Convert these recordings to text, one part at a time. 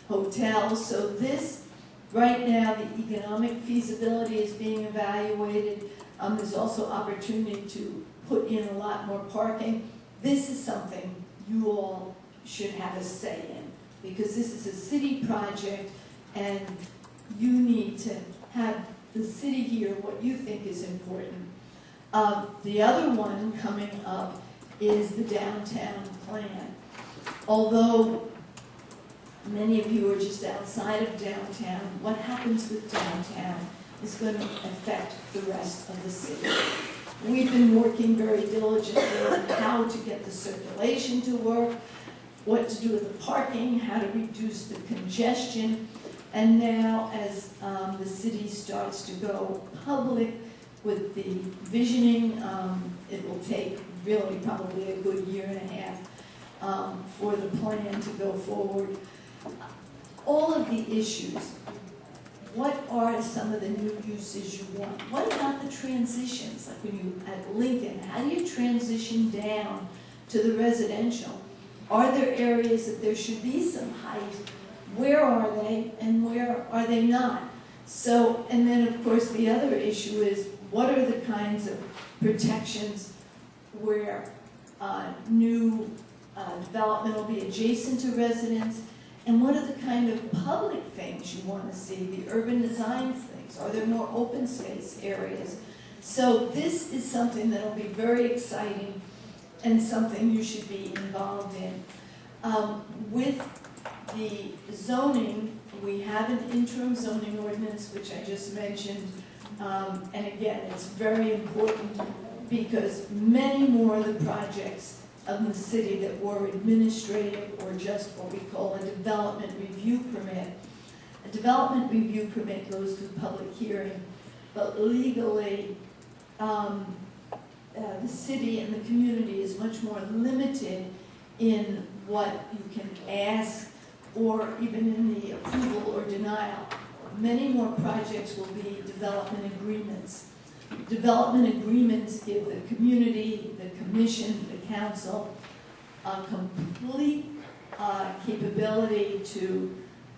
hotels. So this, right now, the economic feasibility is being evaluated. There's also opportunity to put in a lot more parking. This is something you all should have a say in, because this is a city project and you need to have the city hear what you think is important. The other one coming up is the downtown plan. Although many of you are just outside of downtown, what happens with downtown is going to affect the rest of the city. We've been working very diligently on how to get the circulation to work, what to do with the parking, how to reduce the congestion, and now as the city starts to go public with the visioning, it will take really probably a good year and a half for the plan to go forward. All of the issues, what are some of the new uses you want? What about the transitions? Like when you, at Lincoln, how do you transition down to the residential? Are there areas that there should be some height? Where are they and where are they not? So, and then of course the other issue is, what are the kinds of protections where new development will be adjacent to residents? And what are the kind of public things you want to see, the urban design things? Are there more open space areas? So this is something that will be very exciting and something you should be involved in. With the zoning, we have an interim zoning ordinance, which I just mentioned. And again, it's very important because many more of the projects of the city that were administrative or just what we call a development review permit. A development review permit goes to public hearing, but legally the city and the community is much more limited in what you can ask or even in the approval or denial. Many more projects will be development agreements. Development agreements give the community, the commission, the council a complete capability to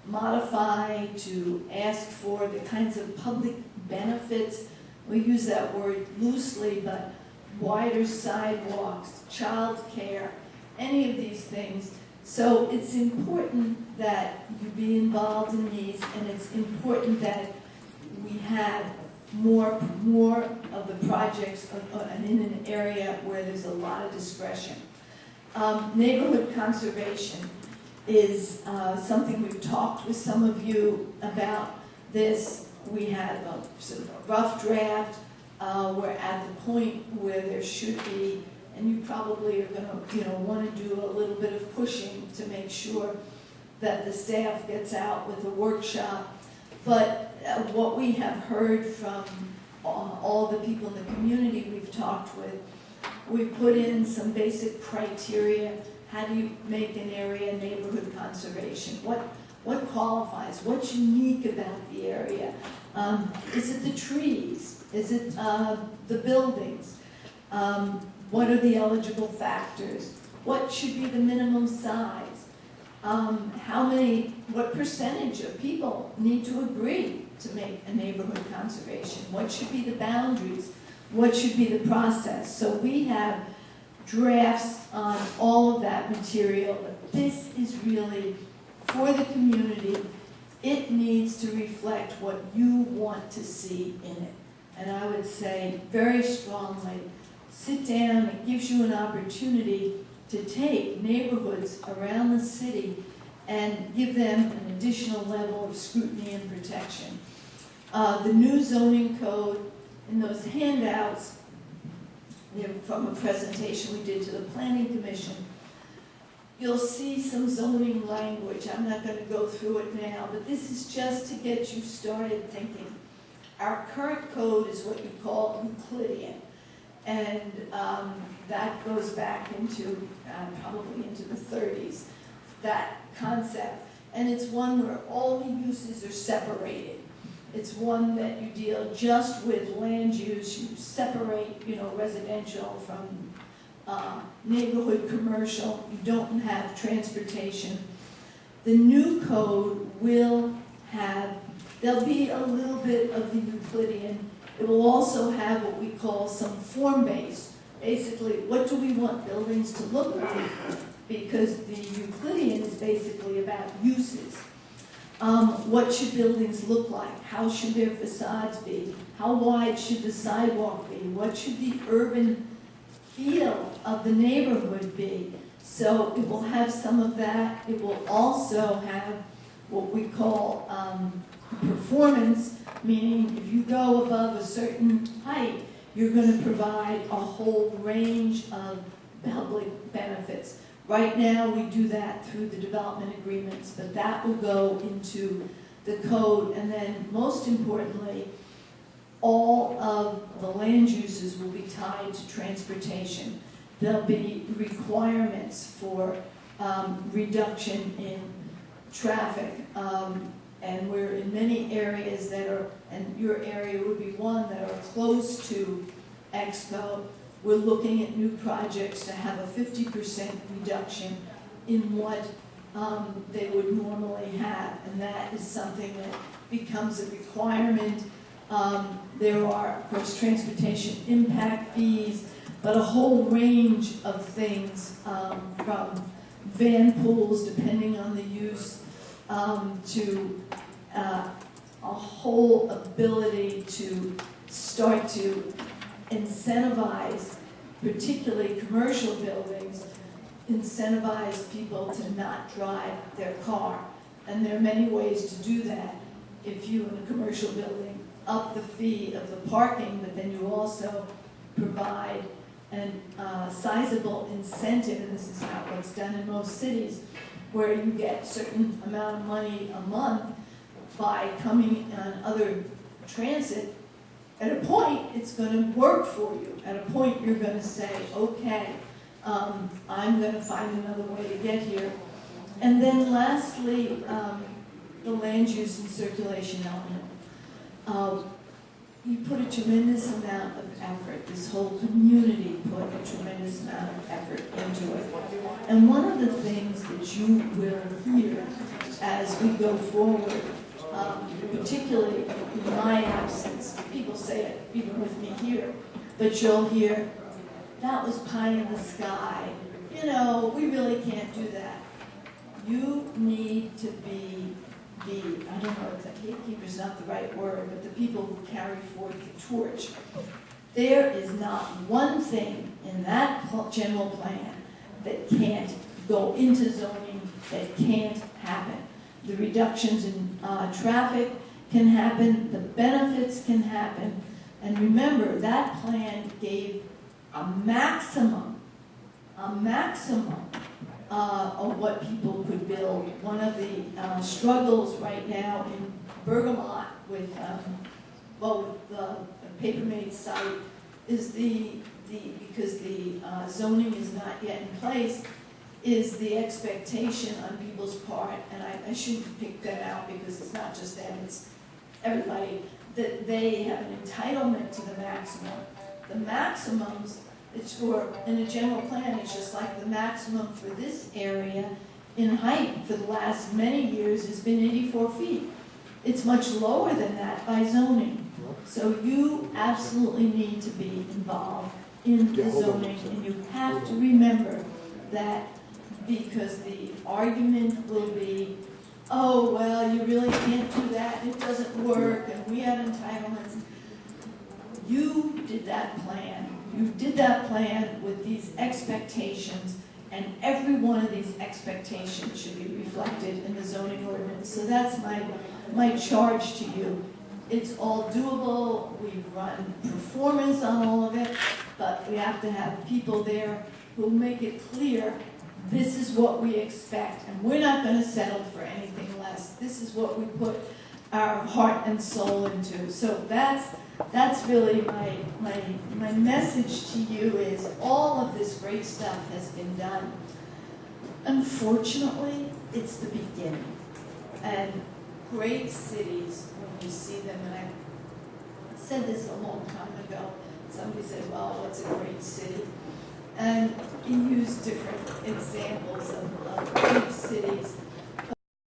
modify, to ask for the kinds of public benefits. We use that word loosely, but wider sidewalks, child care, any of these things. So it's important that you be involved in these, and it's important that we have more of the projects in an area where there's a lot of discretion. Neighborhood conservation is something we've talked with some of you about this. We have a sort of a rough draft. We're at the point where there should be, and you probably are going to want to do a little bit of pushing to make sure that the staff gets out with a workshop. But what we have heard from all the people in the community we've talked with, we put in some basic criteria. How do you make an area neighborhood conservation? What qualifies? What's unique about the area? Is it the trees? Is it the buildings? What are the eligible factors? What should be the minimum size? What percentage of people need to agree to make a neighborhood conservation? What should be the boundaries? What should be the process? So we have drafts on all of that material, but this is really for the community. It needs to reflect what you want to see in it. And I would say very strongly, sit down. It gives you an opportunity to take neighborhoods around the city and give them an additional level of scrutiny and protection. The new zoning code and those handouts, they're from a presentation we did to the Planning Commission. You'll see some zoning language. I'm not going to go through it now, but this is just to get you started thinking. Our current code is what you call Euclidean, and that goes back into probably into the 30s, that concept. And it's one where all the uses are separated. It's one that you deal just with land use. You separate, residential from neighborhood commercial. You don't have transportation. The new code will have, there'll be a little bit of the Euclidean. It will also have what we call some form-based. Basically, what do we want buildings to look like? Because the Euclidean is basically about uses. What should buildings look like? How should their facades be? How wide should the sidewalk be? What should the urban feel of the neighborhood be? So it will have some of that. It will also have what we call performance, meaning if you go above a certain height, you're going to provide a whole range of public benefits. Right now, we do that through the development agreements, but that will go into the code. And then, most importantly, all of the land uses will be tied to transportation. There'll be requirements for reduction in traffic. And we're in many areas that are, and your area would be one, that are close to Expo. We're looking at new projects to have a 50% reduction in what they would normally have. And that is something that becomes a requirement. There are, of course, transportation impact fees, but a whole range of things from van pools, depending on the use, to a whole ability to start to incentivize, particularly commercial buildings, incentivize people to not drive their car. And there are many ways to do that. If you, in a commercial building, up the fee of the parking, but then you also provide a sizable incentive, and this is how it's done in most cities, where you get a certain amount of money a month by coming on other transit. At a point, it's going to work for you. At a point, you're going to say, okay, I'm going to find another way to get here. And then lastly, the land use and circulation element. You put a tremendous amount of effort, this whole community put a tremendous amount of effort into it. And one of the things that you will hear as we go forward, particularly in my absence, people say it even with me here, but you'll hear, that was pie in the sky. You know, we really can't do that. You need to be I don't know, gatekeeper is not the right word, but the people who carry forth the torch. There is not one thing in that general plan that can't go into zoning, that can't happen. The reductions in traffic can happen, the benefits can happen, and remember, that plan gave a maximum of what people could build. One of the struggles right now in Bergamot with the paper-made site is because the zoning is not yet in place, is the expectation on people's part, and I shouldn't pick that out because it's not just them, it's everybody, that they have an entitlement to the maximum. The maximums, it's for, in a general plan, it's just like the maximum for this area in height for the last many years has been 84 feet. It's much lower than that by zoning. So you absolutely need to be involved in the zoning, and you have to remember that, because the argument will be, oh, well, you really can't do that, it doesn't work, and we have entitlements. You did that plan. You did that plan with these expectations, and every one of these expectations should be reflected in the zoning ordinance. So that's my charge to you. It's all doable. We've run performance on all of it, but we have to have people there who make it clear this is what we expect, and we're not going to settle for anything less. This is what we put our heart and soul into. So that's really my message to you, is all of this great stuff has been done. Unfortunately, it's the beginning. And great cities, when you see them, and I said this a long time ago, somebody said, well, what's a great city? And he used different examples of big cities.